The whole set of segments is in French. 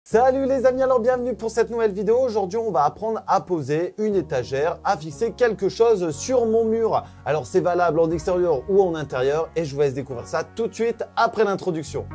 Salut les amis, alors bienvenue pour cette nouvelle vidéo. Aujourd'hui, on va apprendre à poser une étagère, à fixer quelque chose sur mon mur. Alors c'est valable en extérieur ou en intérieur et je vous laisse découvrir ça tout de suite après l'introduction.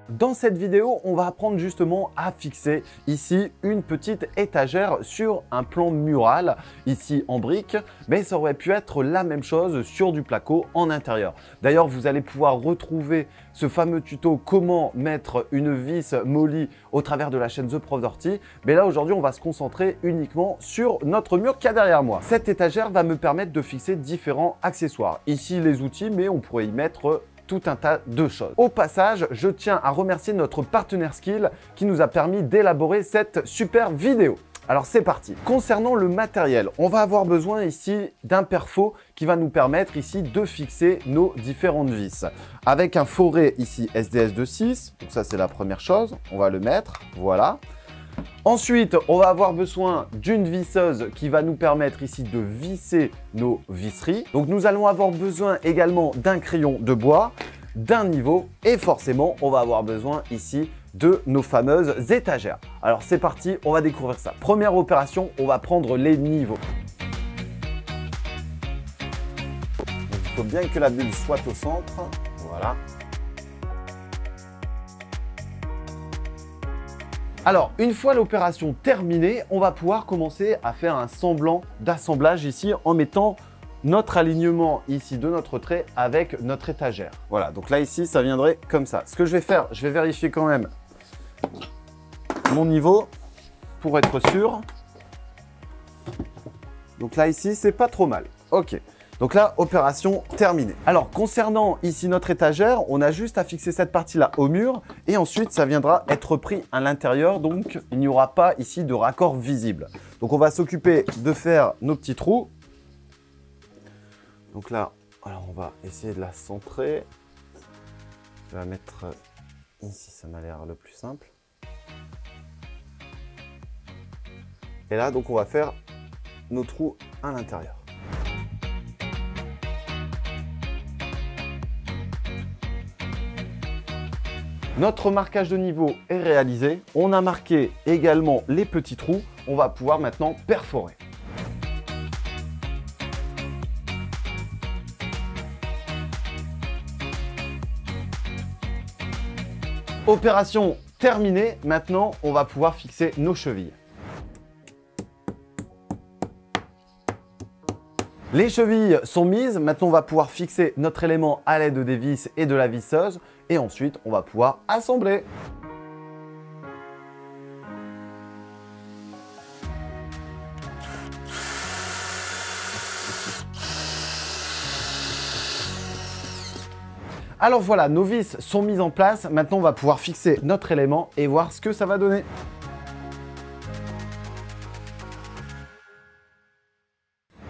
Dans cette vidéo, on va apprendre justement à fixer ici une petite étagère sur un plan mural, ici en briques, mais ça aurait pu être la même chose sur du placo en intérieur. D'ailleurs, vous allez pouvoir retrouver ce fameux tuto comment mettre une vis molly au travers de la chaîne The Prof d'Orty. Mais là, aujourd'hui, on va se concentrer uniquement sur notre mur qu'il y a derrière moi. Cette étagère va me permettre de fixer différents accessoires. Ici, les outils, mais on pourrait y mettre tout un tas de choses. Au passage, je tiens à remercier notre partenaire Skill qui nous a permis d'élaborer cette super vidéo. Alors c'est parti. Concernant le matériel, on va avoir besoin ici d'un perfo qui va nous permettre ici de fixer nos différentes vis. Avec un forêt ici SDS de 6, donc ça c'est la première chose, on va le mettre, voilà. Ensuite, on va avoir besoin d'une visseuse qui va nous permettre ici de visser nos visseries. Donc nous allons avoir besoin également d'un crayon de bois, d'un niveau et forcément, on va avoir besoin ici de nos fameuses étagères. Alors c'est parti, on va découvrir ça. Première opération, on va prendre les niveaux. Donc, il faut bien que la bulle soit au centre, voilà. Alors, une fois l'opération terminée, on va pouvoir commencer à faire un semblant d'assemblage ici en mettant notre alignement ici de notre trait avec notre étagère. Voilà, donc là ici, ça viendrait comme ça. Ce que je vais faire, je vais vérifier quand même mon niveau pour être sûr. Donc là ici, c'est pas trop mal. Ok. Donc là, opération terminée. Alors, concernant ici notre étagère, on a juste à fixer cette partie-là au mur et ensuite, ça viendra être pris à l'intérieur. Donc, il n'y aura pas ici de raccord visible. Donc, on va s'occuper de faire nos petits trous. Donc là, alors on va essayer de la centrer. Je vais la mettre ici, ça m'a l'air le plus simple. Et là, donc, on va faire nos trous à l'intérieur. Notre marquage de niveau est réalisé. On a marqué également les petits trous. On va pouvoir maintenant perforer. Opération terminée. Maintenant, on va pouvoir fixer nos chevilles. Les chevilles sont mises, maintenant on va pouvoir fixer notre élément à l'aide des vis et de la visseuse et ensuite on va pouvoir assembler. Alors voilà, nos vis sont mises en place, maintenant on va pouvoir fixer notre élément et voir ce que ça va donner.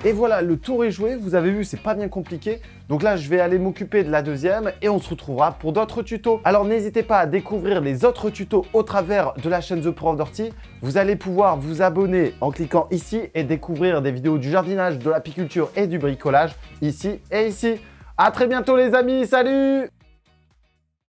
Et voilà, le tour est joué. Vous avez vu, c'est pas bien compliqué. Donc là, je vais aller m'occuper de la deuxième et on se retrouvera pour d'autres tutos. Alors n'hésitez pas à découvrir les autres tutos au travers de la chaîne The Prof d'Orty. Vous allez pouvoir vous abonner en cliquant ici et découvrir des vidéos du jardinage, de l'apiculture et du bricolage ici et ici. À très bientôt les amis, salut!